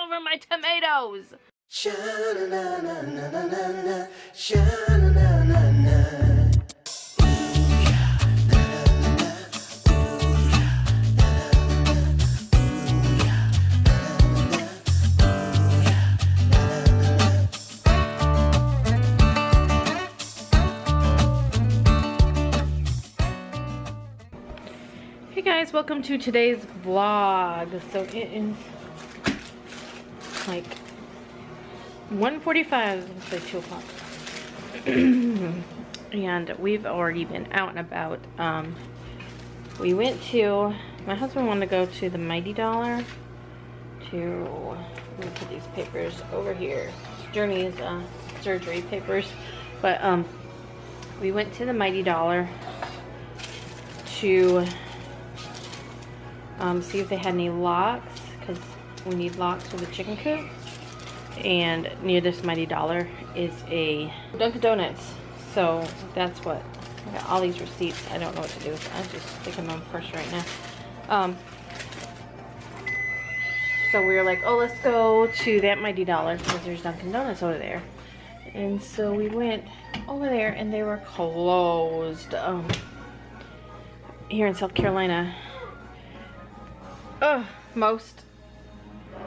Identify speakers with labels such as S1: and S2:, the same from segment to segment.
S1: over my tomatoes. Hey guys, welcome to today's vlog. So it is like 1:45, let's say 2 o'clock. And we've already been out and about. We went to, my husband wanted to go to the Mighty Dollar to, let me put these papers over here. Journey's surgery papers. But we went to the Mighty Dollar to see if they had any locks, because we need locks for the chicken coop. And near this Mighty Dollar is a Dunkin' Donuts. So that's what, I got all these receipts. I don't know what to do with them. I'm just sticking them in my purse right now. So we were like, oh, let's go to that Mighty Dollar because there's Dunkin' Donuts over there. And so we went over there and they were closed. Here in South Carolina, most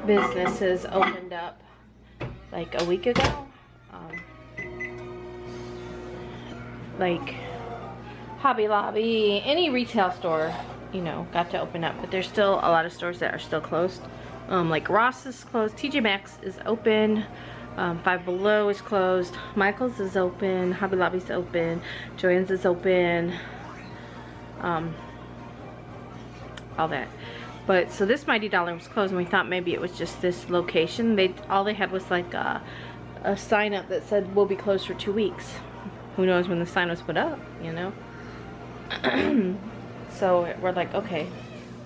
S1: businesses opened up like a week ago. Like Hobby Lobby, any retail store, you know, got to open up, but there's still a lot of stores that are still closed. Like Ross is closed, TJ Maxx is open, Five Below is closed, Michael's is open, Hobby Lobby's open, Joann's is open, all that. But so this Mighty Dollar was closed, and we thought maybe it was just this location. All they had was like a sign up that said we'll be closed for 2 weeks. Who knows when the sign was put up, you know? So we're like, okay,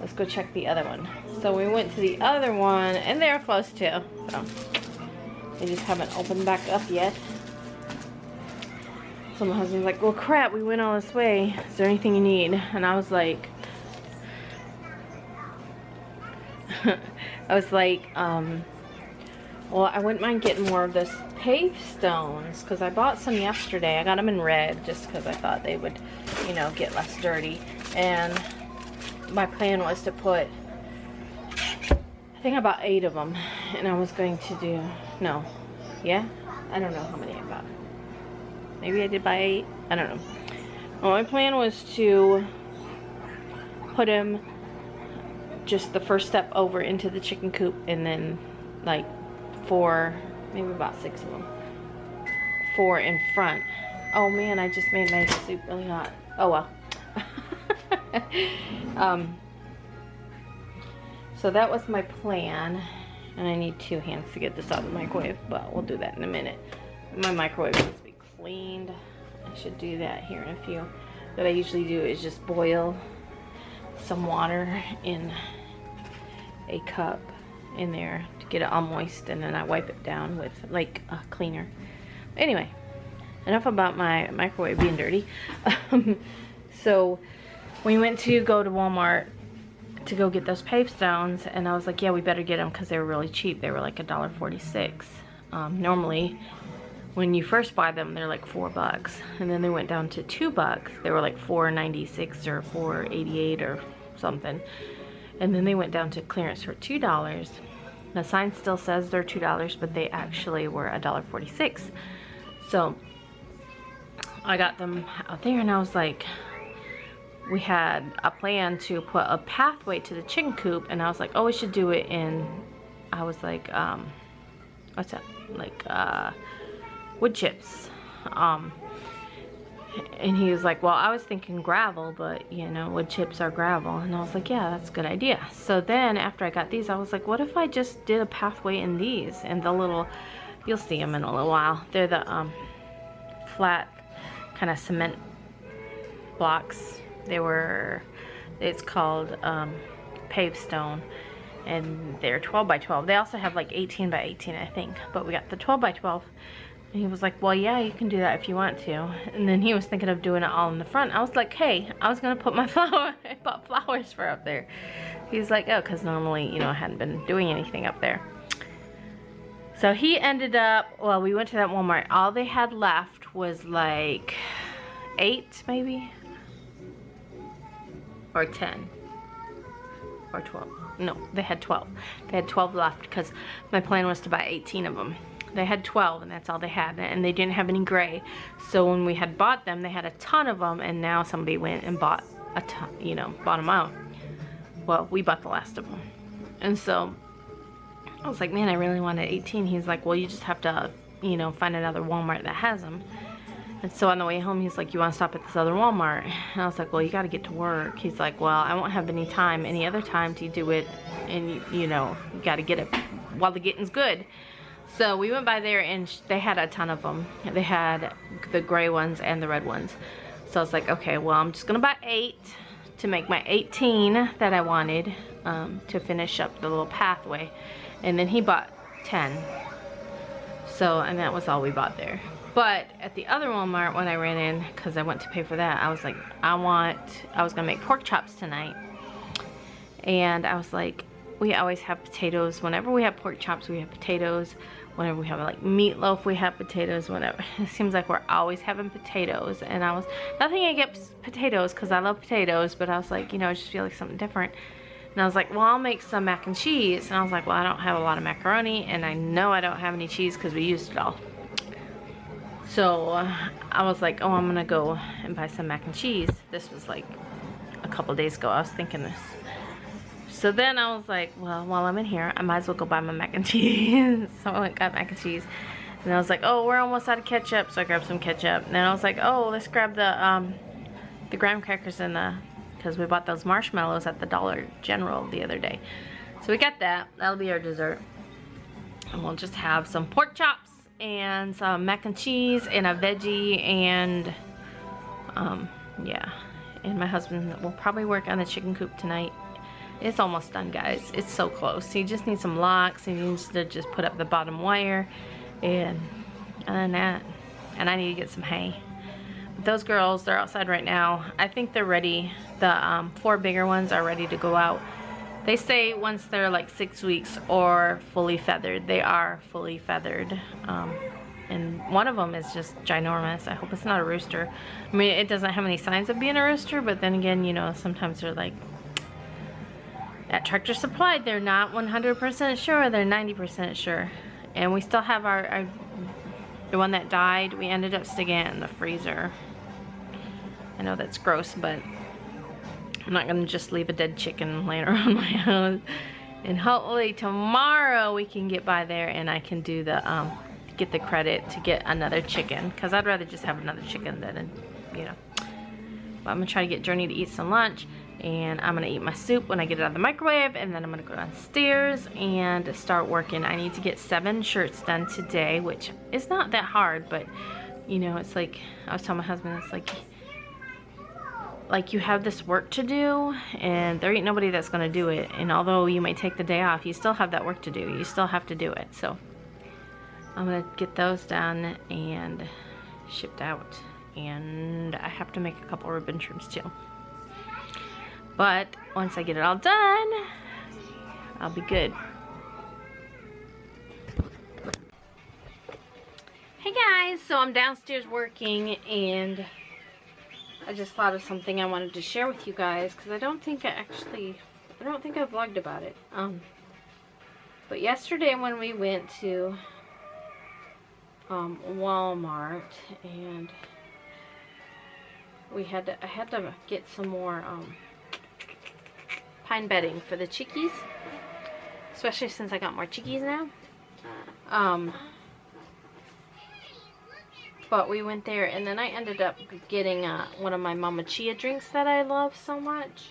S1: let's go check the other one. So we went to the other one, and they're closed too. So they just haven't opened back up yet. So my husband's like, well, crap, we went all this way. Is there anything you need? And I was like, well, I wouldn't mind getting more of this pave stones because I bought some yesterday. I got them in red just because I thought they would, you know, get less dirty. And my plan was to put, I think I bought 8 of them, and I was going to do, no, yeah, I don't know how many I bought. Maybe I did buy 8. I don't know. Well, my plan was to put them just the first step over into the chicken coop, and then like 4, maybe about 6 of them, 4 in front. Oh man, I just made my soup really hot. Oh well. So that was my plan, and I need 2 hands to get this out of the microwave, but we'll do that in a minute. My microwave needs to be cleaned. I should do that here in a few. What I usually do is just boil some water in a cup in there to get it all moist, and then I wipe it down with like a cleaner. Anyway, enough about my microwave being dirty. So we went to go to Walmart to go get those pave stones, and I was like, yeah, we better get them because they were really cheap. They were like $1.46. Normally when you first buy them they're like $4, and then they went down to $2. They were like $4.96 or $4.88 or something, and then they went down to clearance for $2. The sign still says they're $2, but they actually were $1.46. So I got them out there, and I was like, we had a plan to put a pathway to the chicken coop, and I was like, oh, we should do it in, I was like, what's that, like wood chips. And he was like, well, I was thinking gravel, but you know, wood chips are gravel. And I was like, yeah, that's a good idea. So then after I got these, I was like, what if I just did a pathway in these, and the little, you'll see them in a little while, they're the flat kind of cement blocks. They were, it's called paved stone, and they're 12 by 12. They also have like 18 by 18, I think, but we got the 12 by 12. And he was like, well, yeah, you can do that if you want to. And then he was thinking of doing it all in the front. I was like, hey, I was gonna put my flower, I bought flowers for up there. He's like, oh, because normally, you know, I hadn't been doing anything up there. So he ended up, well, we went to that Walmart. All they had left was like 8 maybe, or 10, or 12. No, they had 12. They had 12 left because my plan was to buy 18 of them. They had 12 and that's all they had, and they didn't have any gray. So when we had bought them, they had a ton of them, and now somebody went and bought a ton, you know, bought them out. Well, we bought the last of them. And so I was like, man, I really wanted 18. He's like, well, you just have to, you know, find another Walmart that has them. And so on the way home, he's like, you want to stop at this other Walmart? And I was like, well, you got to get to work. He's like, well, I won't have any other time to do it. And, you know, you got to get it while the getting's good. So we went by there, and they had a ton of them. They had the gray ones and the red ones. So I was like, okay, well, I'm just going to buy 8 to make my 18 that I wanted to finish up the little pathway. And then he bought 10. So, and that was all we bought there. But at the other Walmart, when I ran in, because I went to pay for that, I was like, I was going to make pork chops tonight. And I was like, we always have potatoes. Whenever we have pork chops, we have potatoes. Whenever we have like meatloaf, we have potatoes. Whenever, it seems like we're always having potatoes. And I was, nothing against potatoes, because I love potatoes, but I was like, you know, I just feel like something different. And I was like, well, I'll make some mac and cheese. And I was like, well, I don't have a lot of macaroni, and I know I don't have any cheese because we used it all. So I was like, oh, I'm gonna go and buy some mac and cheese. This was like a couple days ago. I was thinking this. So then I was like, well, while I'm in here, I might as well go buy my mac and cheese. So I got mac and cheese. And I was like, oh, we're almost out of ketchup. So I grabbed some ketchup. And then I was like, oh, let's grab the graham crackers and because we bought those marshmallows at the Dollar General the other day. So we got that. That'll be our dessert. And we'll just have some pork chops and some mac and cheese and a veggie, and yeah. And my husband will probably work on the chicken coop tonight. It's almost done, guys. It's so close. He just needs some locks. He needs to just put up the bottom wire, and other than that, and I need to get some hay. But those girls, they're outside right now. I think they're ready. The 4 bigger ones are ready to go out. They say once they're like 6 weeks or fully feathered. They are fully feathered. And one of them is just ginormous. I hope it's not a rooster. I mean, it doesn't have any signs of being a rooster, but then again, you know, sometimes they're like, at Tractor Supply, they're not 100% sure, they're 90% sure. And we still have the one that died. We ended up sticking it in the freezer. I know that's gross, but I'm not gonna just leave a dead chicken laying around my house. And hopefully tomorrow we can get by there and I can do the get the credit to get another chicken, because I'd rather just have another chicken than, you know. But I'm gonna try to get Journey to eat some lunch, and I'm gonna eat my soup when I get it out of the microwave, and then I'm gonna go downstairs and start working. I need to get 7 shirts done today, which is not that hard, but you know, it's like, I was telling my husband, it's like you have this work to do, and there ain't nobody that's gonna do it. And although you may take the day off, you still have that work to do. You still have to do it. So I'm gonna get those done and shipped out. And I have to make a couple ribbon trims too. But once I get it all done, I'll be good. Hey guys, so I'm downstairs working, and I just thought of something I wanted to share with you guys, because I don't think I vlogged about it. But yesterday when we went to Walmart, and I had to get some more pine bedding for the chickies, especially since I got more chickies now. But we went there, and then I ended up getting one of my Mama Chia drinks that I love so much.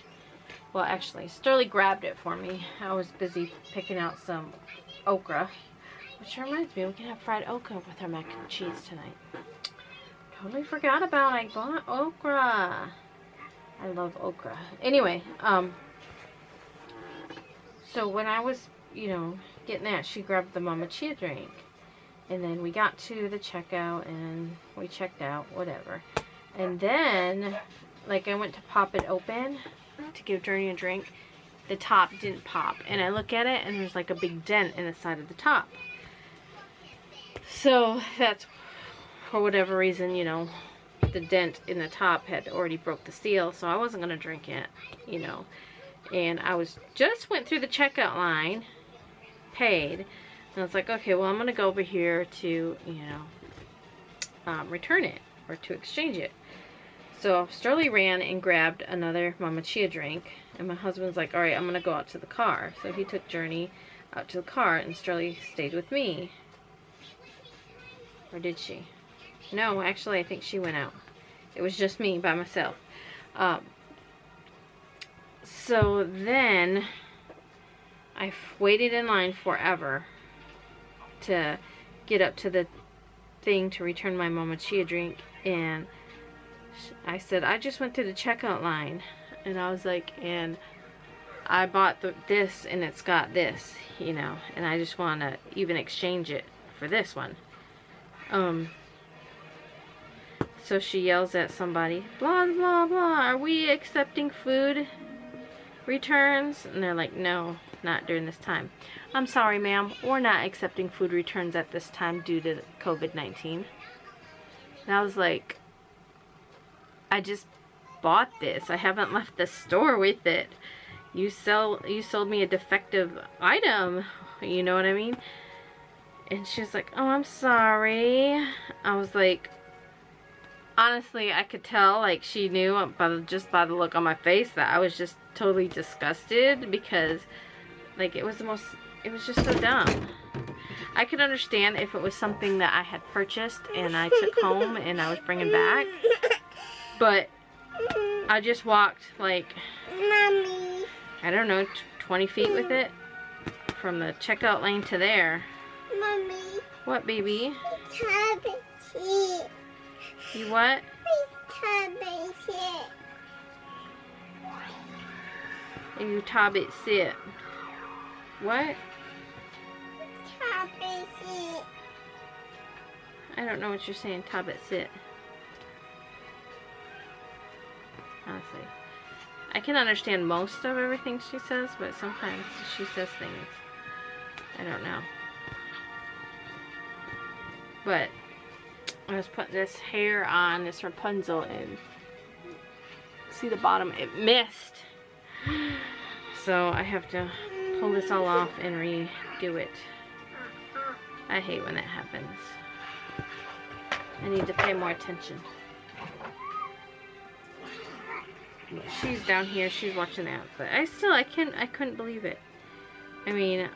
S1: Well, actually, Sterling grabbed it for me. I was busy picking out some okra, which reminds me, we can have fried okra with our mac and cheese tonight. Totally forgot about it. I bought okra. I love okra. Anyway, so when I was, you know, getting that, she grabbed the Mama Chia drink. And then we got to the checkout, and we checked out, whatever. And then, like, I went to pop it open to give Journey a drink. The top didn't pop. And I look at it, and there's like a big dent in the side of the top. So that's, for whatever reason, you know, the dent in the top had already broke the seal, so I wasn't going to drink it, you know. And I just went through the checkout line, paid, and I was like, okay, well, I'm going to go over here to, you know, return it or to exchange it. So Sterling ran and grabbed another Mama Chia drink, and my husband's like, all right, I'm going to go out to the car. So he took Journey out to the car, and Sterling stayed with me. Or did she? No, actually, I think she went out. It was just me by myself. So then I waited in line forever to get up to the thing to return my Mama Chia drink, and I said, I just went through the checkout line, and I was like, and I bought this, and it's got this, you know, and I just want to even exchange it for this one. So she yells at somebody, blah, blah, blah, are we accepting food returns? And they're like, no, not during this time. I'm sorry, ma'am, we're not accepting food returns at this time due to COVID-19. And I was like, I just bought this. I haven't left the store with it. You sold me a defective item. You know what I mean? And she's like, oh, I'm sorry. I was like, honestly, I could tell, like, she knew just by the look on my face that I was just totally disgusted, because, like, it was just so dumb. I could understand if it was something that I had purchased and I took home and I was bringing back, but I just walked, like, Mommy, I don't know, 20 feet with it from the checkout lane to there. Mommy. What, baby? You what? You tobbit sit. What? I don't know what you're saying, tobbit sit. Honestly. I can understand most of everything she says, but sometimes she says things I don't know. But I was putting this hair on, this Rapunzel, and see the bottom, it missed. So I have to pull this all off and redo it. I hate when that happens. I need to pay more attention. She's down here, she's watching that, but I couldn't believe it. I mean,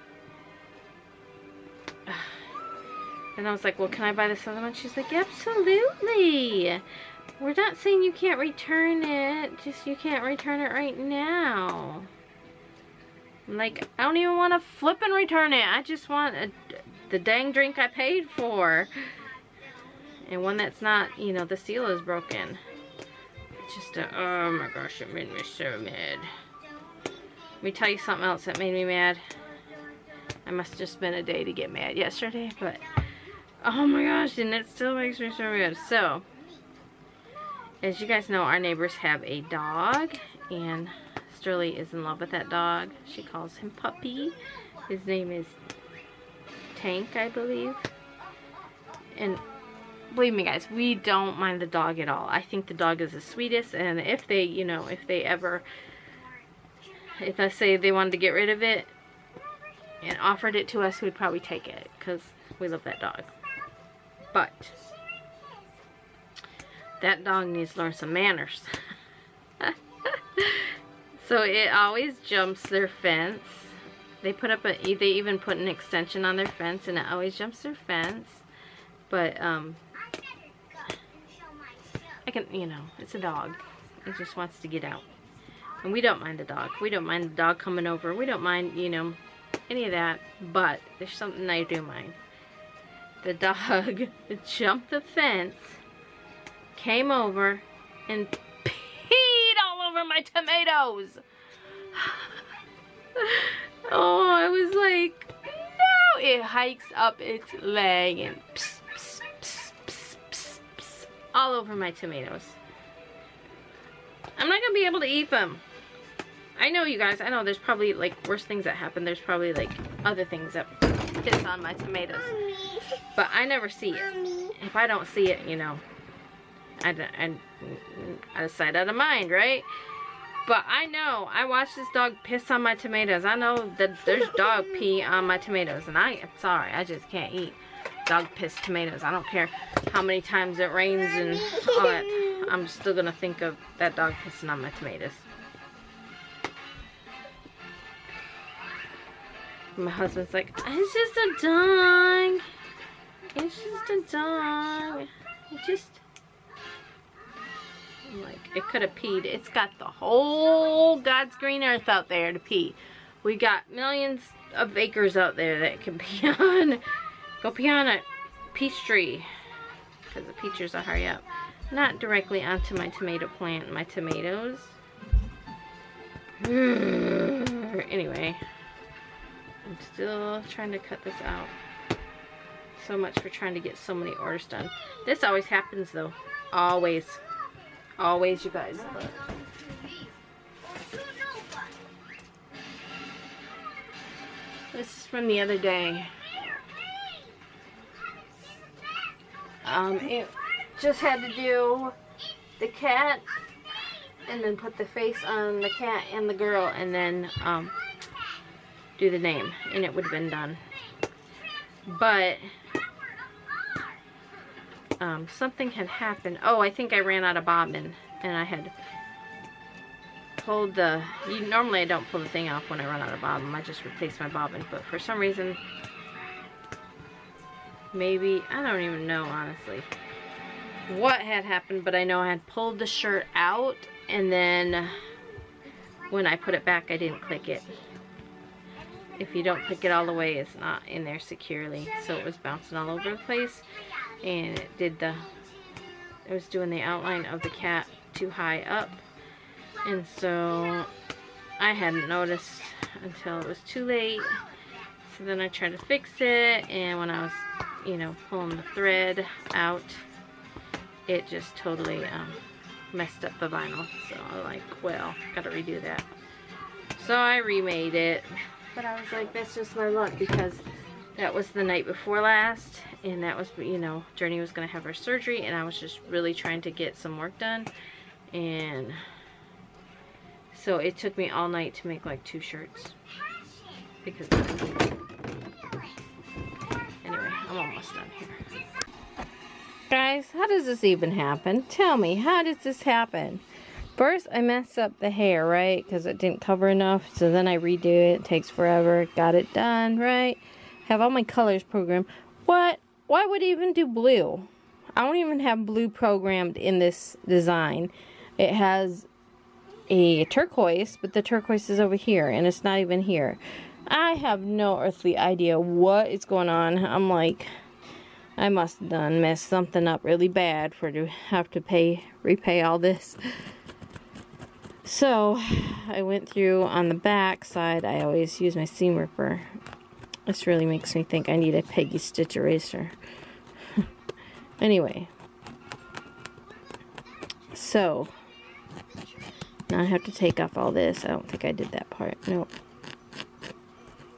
S1: and I was like, well, can I buy this other one? She's like, absolutely. We're not saying you can't return it, just you can't return it right now. I'm like, I don't even want to flip and return it. I just want the dang drink I paid for. And one that's not, you know, the seal is broken. It's just oh my gosh, it made me so mad. Let me tell you something else that made me mad. I must have just been a day to get mad yesterday, but oh my gosh, and it still makes me so mad. So, as you guys know, our neighbors have a dog, and Sterling is in love with that dog. She calls him Puppy. His name is Tank, I believe. And believe me, guys, we don't mind the dog at all. I think the dog is the sweetest, and if they, you know, if I say they wanted to get rid of it and offered it to us, we'd probably take it, because we love that dog. But that dog needs to learn some manners. So it always jumps their fence. They even put an extension on their fence, and it always jumps their fence. But you know, it's a dog. It just wants to get out. And we don't mind the dog. We don't mind the dog coming over. We don't mind, you know, any of that. But there's something I do mind. The dog jumped the fence, came over, and peed all over my tomatoes. Oh, I was like, no! It hikes up its leg and pss, pss, pss, pss, pss, pss, all over my tomatoes. I'm not gonna be able to eat them. I know, you guys, I know there's probably like worse things that happen. There's probably like other things that piss on my tomatoes. But I never see it. If I don't see it, you know, out of sight, out of mind, right? But I know, I watched this dog piss on my tomatoes. I know that there's dog pee on my tomatoes. And I'm sorry, I just can't eat dog piss tomatoes. I don't care how many times it rains and all that. I'm still gonna think of that dog pissing on my tomatoes. My husband's like, it's just a dog. It's just a dog. It just... I'm like, it could have peed. It's got the whole God's green earth out there to pee. We got millions of acres out there that it can pee on. Go pee on a peach tree. Because the peaches will hurry up. Not directly onto my tomato plant, my tomatoes. Anyway. I'm still trying to cut this out. So much for trying to get so many orders done. This always happens though. Always. Always, you guys. Look. This is from the other day. It just had to do the cat and then put the face on the cat and the girl and then do the name and it would have been done. But something had happened. Oh, I think I ran out of bobbin and I had pulled the... Normally I don't pull the thing off when I run out of bobbin. I just replace my bobbin. But for some reason, maybe, I don't even know honestly what had happened, but I know I had pulled the shirt out and then when I put it back I didn't click it. If you don't click it all the way, it's not in there securely. So it was bouncing all over the place. And it did the... It was doing the outline of the cat too high up. And so I hadn't noticed until it was too late. So then I tried to fix it. And when I was, you know, pulling the thread out, it just totally messed up the vinyl. So I'm like, well, gotta redo that. So I remade it. But I was like, that's just my luck because that was the night before last. And that was, you know, Journey was going to have her surgery. And I was just really trying to get some work done. And so it took me all night to make like 2 shirts. Because anyway, I'm almost done here. Guys, how does this even happen? Tell me, how does this happen? First, I messed up the hair, right? Because it didn't cover enough. So then I redo it. It takes forever. Got it done, right? Have all my colors programmed. What? Why would I even do blue? I don't even have blue programmed in this design. It has a turquoise, but the turquoise is over here. And it's not even here. I have no earthly idea what is going on. I'm like, I must have done messed something up really bad for to have to repay all this. So, I went through on the back side. I always use my seam ripper. This really makes me think I need a Peggy Stitch eraser. Anyway. So, now I have to take off all this. I don't think I did that part. Nope.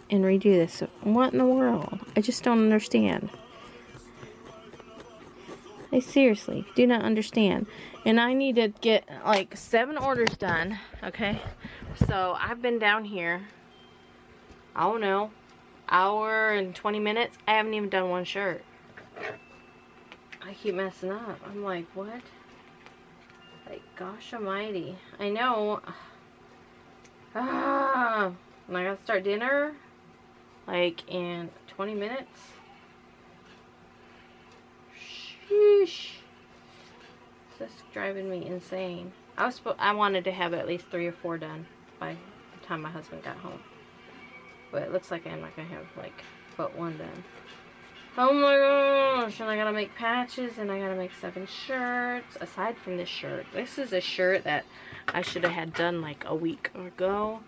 S1: And redo this. So, what in the world? I just don't understand. I seriously do not understand. And I need to get like 7 orders done. Okay. So I've been down here, I don't know, hour and 20 minutes. I haven't even done 1 shirt. I keep messing up. I'm like, what? Like, gosh almighty. I know. And I gotta start dinner like in 20 minutes. Sheesh. This is driving me insane. I wanted to have at least 3 or 4 done by the time my husband got home. But it looks like I'm not gonna have like but 1 done. Oh my gosh, and I gotta make patches and I gotta make 7 shirts aside from this shirt. This is a shirt that I should have had done like a week ago.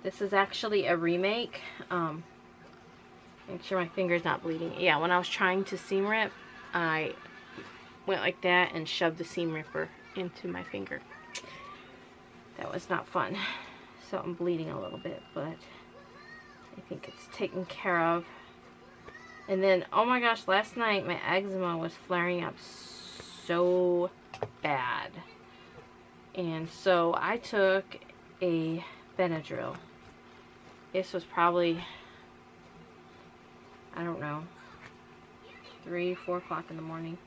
S1: This is actually a remake. Make sure my finger's not bleeding. Yeah, when I was trying to seam rip, I went like that and shoved the seam ripper into my finger. That was not fun. So I'm bleeding a little bit, but I think it's taken care of. And then, oh my gosh, last night my eczema was flaring up so bad. And so I took a Benadryl. This was probably, I don't know, 3, 4 o'clock in the morning.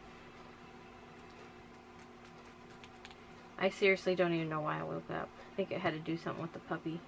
S1: I seriously don't even know why I woke up. I think it had to do something with the puppy.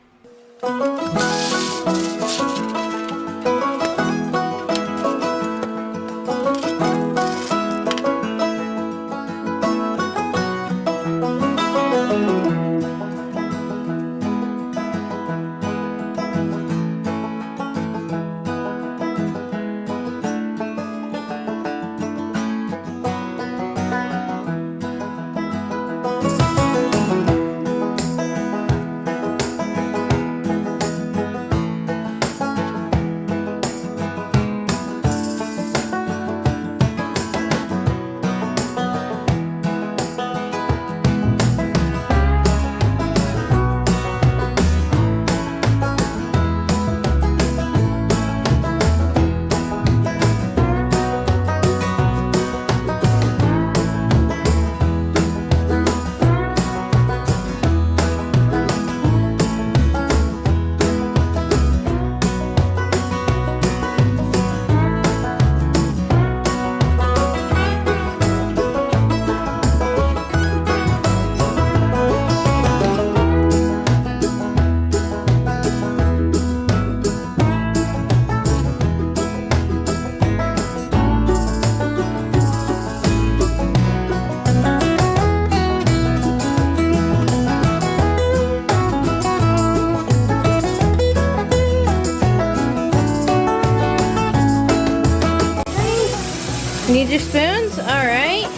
S1: Need your spoons? Alright.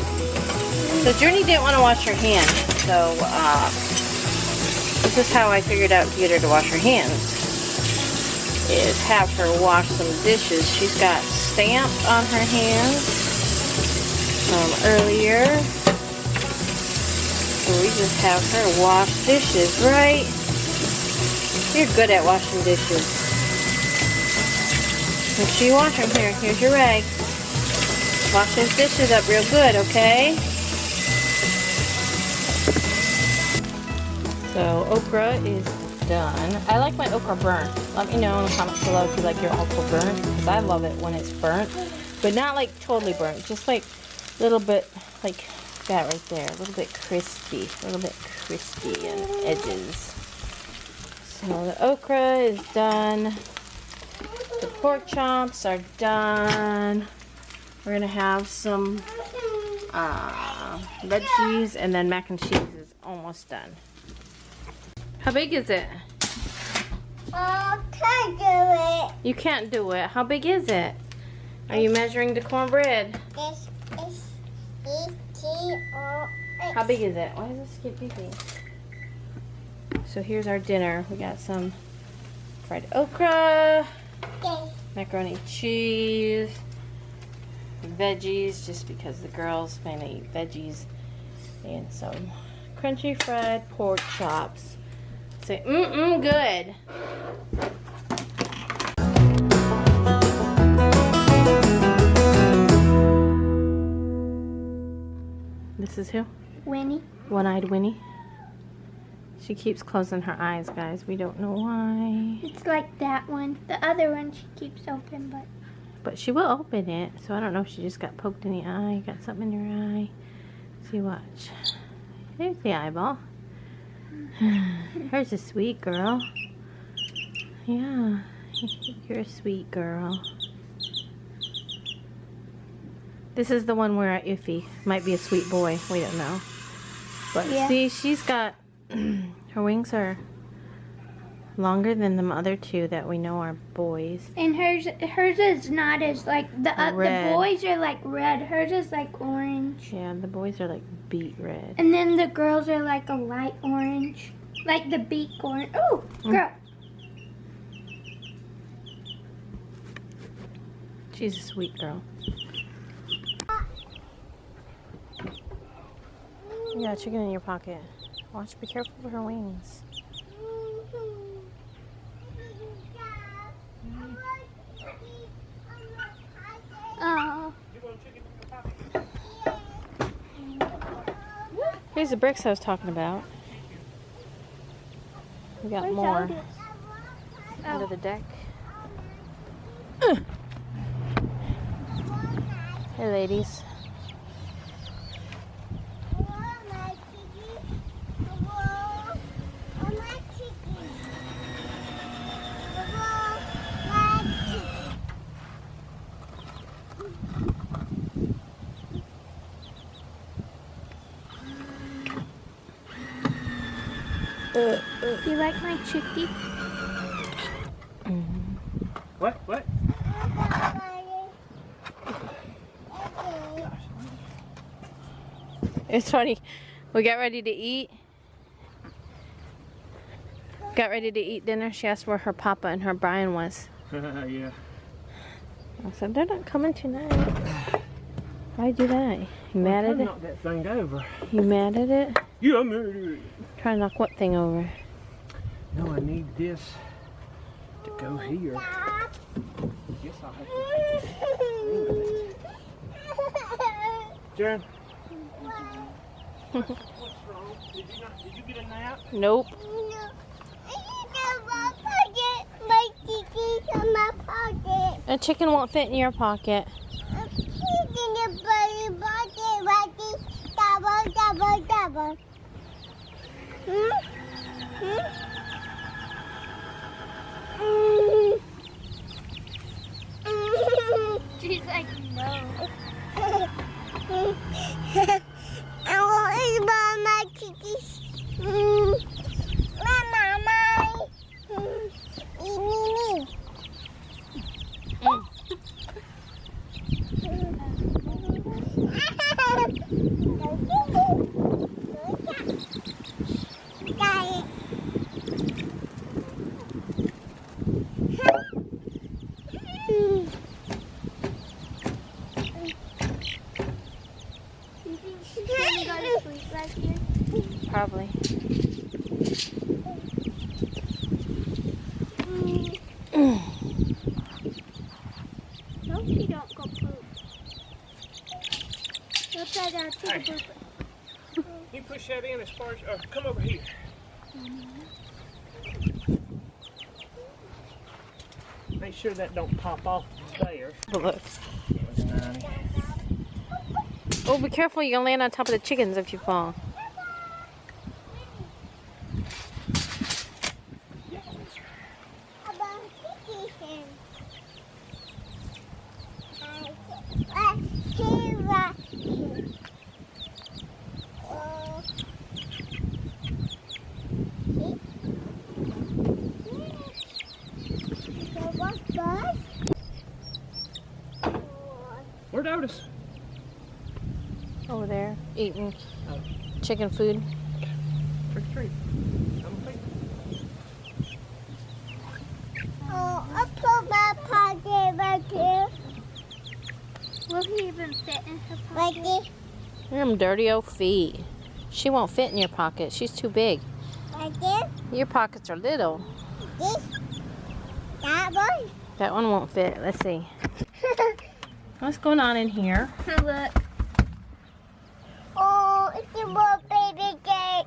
S1: So Journey didn't want to wash her hands, so this is how I figured out to get her to wash her hands, is have her wash some dishes. She's got stamp on her hands from earlier, so we just have her wash dishes, right? You're good at washing dishes. Make sure you wash them. Here's your rag. Wash those dishes up real good, okay? So okra is done. I like my okra burnt. Let me know in the comments below if you like your okra burnt, because I love it when it's burnt, but not like totally burnt, just like a little bit like that right there, a little bit crispy in edges. So the okra is done. The pork chops are done. We're gonna have some veggies, and then mac and cheese is almost done. How big is it?
S2: I can't do it.
S1: You can't do it. How big is it? Are you measuring the cornbread?
S2: This is E-T-O-X.
S1: How big is it? Why does this get bigger? So here's our dinner. We got some fried okra,
S2: This.
S1: macaroni and cheese, veggies, just because the girls mainly eat veggies, and some crunchy fried pork chops. Say, good. This is who?
S2: Winnie.
S1: One-eyed Winnie. She keeps closing her eyes, guys. We don't know why.
S2: It's like that one. The other one she keeps open,
S1: But she will open it, so I don't know if she just got poked in the eye, got something in her eye. See, watch. There's the eyeball. Hers a sweet girl. Yeah, you're a sweet girl. This is the one where iffy. Might be a sweet boy. We don't know. But
S2: yeah.
S1: See, she's got, her wings are longer than the other two that we know are boys.
S2: And hers is not as like the boys are like red. Hers is like orange.
S1: Yeah, the boys are like beet red.
S2: And then the girls are like a light orange, like the beak orange. Oh, girl.
S1: She's a sweet girl. Yeah, chicken in your pocket. Watch, be careful of her wings. There's the bricks I was talking about. We got
S2: Where's
S1: more
S2: Otis?
S1: under the deck. Hey, ladies.
S2: You like my chickie?
S3: What? What?
S1: It's funny. We got ready to eat. Got ready to eat dinner. She asked where her papa and her Brian was.
S3: Yeah.
S1: I said, they're not coming tonight. Why'd you do that? You mad at it?
S3: Knock that thing over.
S1: You mad at it?
S3: Yeah, I'm mad at it.
S1: Try to knock what thing over?
S3: No, I need this to go here. Guess I'll have to. Jen. What's wrong? Did you get a nap?
S1: Nope. A chicken won't fit in your pocket.
S2: She's like, no.
S4: I want to buy my cookies. Mama.
S1: Probably.
S2: No, she don't go poop. You'll try to take a poop.
S3: You push that in as far as. Come over here. Make sure that don't pop off there.
S1: Look. Oh, be careful. You're going to land on top of the chickens if you fall.
S3: Where'd Otis?
S1: Over there, eating chicken food.
S3: Trick or treat.
S4: Oh, I put my pocket right here.
S2: Will he even fit in her
S4: Right
S2: pocket?
S4: there.
S1: Them dirty old feet. She won't fit in your pocket. She's too big.
S4: Right there.
S1: Your pockets are little.
S4: This. That one.
S1: That one won't fit. Let's see. What's going on in here?
S2: Look.
S4: Oh, it's a little baby cake.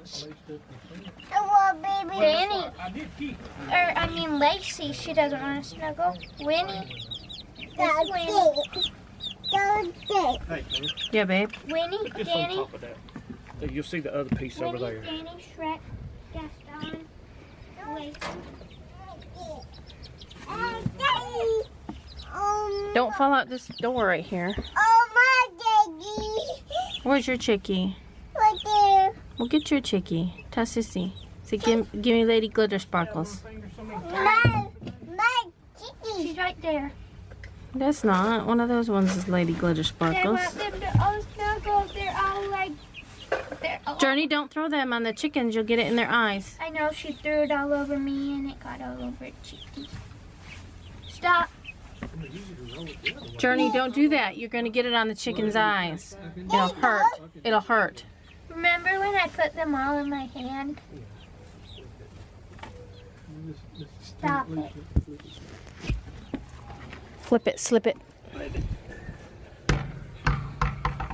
S4: A little baby.
S2: Danny.
S3: I did keep.
S2: Lacey, she doesn't want to snuggle. Winnie.
S4: Don't dig. Don't dig.
S3: Hey, man.
S1: Yeah, babe.
S2: Winnie,
S3: Just
S2: Danny.
S3: on top of that. So you'll see the other piece over
S2: Winnie,
S3: there.
S2: Danny, Shrek, Gaston, Lacey.
S1: Don't fall out this door right here.
S4: Oh, my daddy.
S1: Where's your chickie?
S4: Right there.
S1: Well, get your chickie. Tell Sissy. Say, give me Lady Glitter Sparkles.
S4: My chicken.
S2: She's right there.
S1: That's not. One of those ones is Lady Glitter
S2: They
S1: Sparkles.
S2: want them to all snuggle. They're all like...
S1: Journey, don't throw them on the chickens. You'll get it in their eyes.
S2: I know, she threw it all over me and it got all over Cheeky. Stop.
S1: Journey, don't do that. You're going to get it on the chicken's eyes. It'll hurt. It'll hurt.
S2: Remember when I put them all in my hand? Stop it.
S1: Flip it, slip it.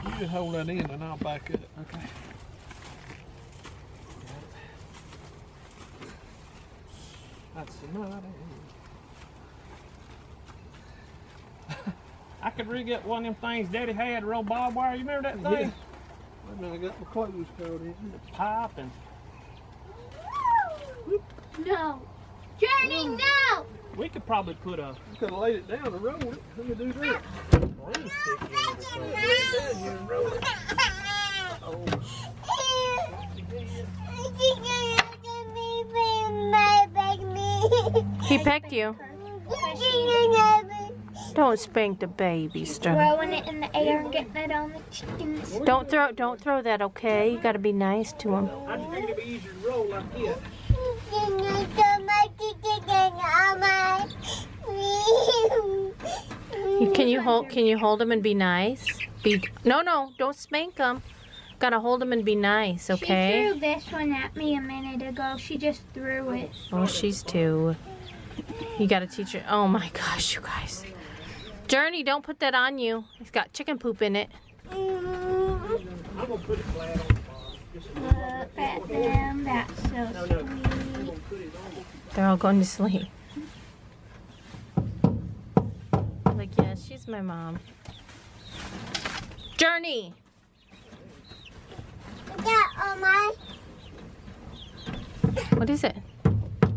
S3: You just hold that in and I'll back it. Okay. That's not I could rig up one of them things Daddy had, roll barbed wire. You remember that thing?
S5: Yeah. I got my clothes covered in.
S3: The pipe and
S2: No. Journey, no!
S3: we could probably put a
S5: You could have laid it down and rolled it. Let me do that.
S3: broomstick in it or something.
S5: Lay it down here and roll it.
S1: He pecked you. Don't spank the baby, Sterling.
S2: Throwing it in the air and getting it on the chickens.
S1: Don't throw that, okay? You gotta be nice to him.
S3: I just think it'd be easier to roll like this.
S1: Can you hold him and be nice? No, don't spank him. Gotta hold him and be nice, okay?
S2: She threw this one at me a minute ago. She just threw it.
S1: Oh, she's 2. You gotta teach her. Oh my gosh, you guys. Journey, don't put that on you. It's got chicken poop in it.
S3: I'm gonna put it flat on the bottom. Just a
S2: Look at them. That's so
S3: no. I'm
S2: sweet.
S3: gonna put it on.
S1: They're all going to sleep. Like, yeah, she's my mom. Journey! What is it?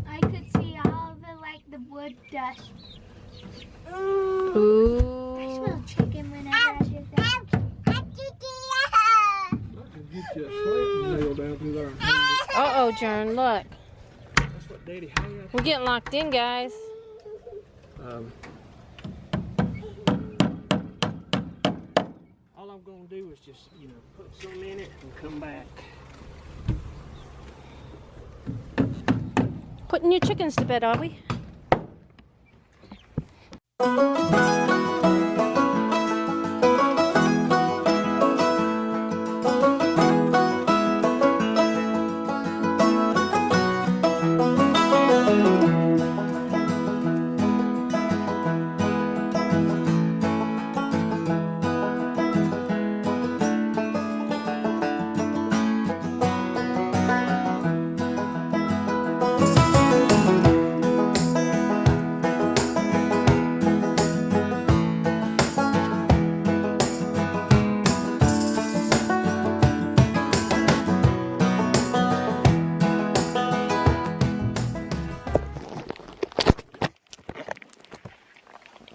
S2: I could see all the wood dust. I
S1: Ooh.
S2: smell chicken whenever I did that.
S5: I can get you a slant nail down through there.
S1: Uh-oh, Jern, look.
S3: That's what Daddy had.
S1: We're getting locked in, guys.
S3: All I'm gonna do is just, put some in it and come back.
S1: Putting your chickens to bed, are we?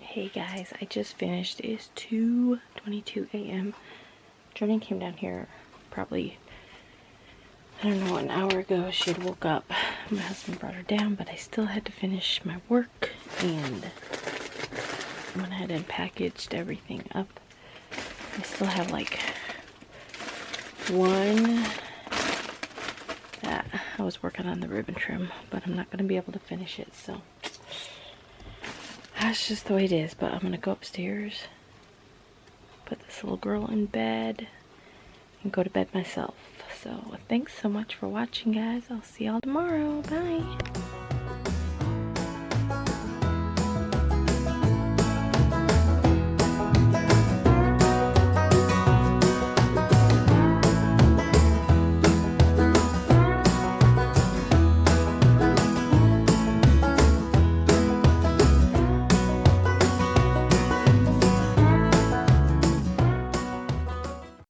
S1: Hey guys, I just finished. It is 2:22 a.m. Jordan came down here probably, I don't know, an hour ago. She had woke up. My husband brought her down, but I still had to finish my work, and I went ahead and packaged everything up. I still have like one that I was working on the ribbon trim, but I'm not going to be able to finish it, so that's just the way it is. But I'm gonna go upstairs, put this little girl in bed, and go to bed myself. So thanks so much for watching, guys. I'll see y'all tomorrow. Bye.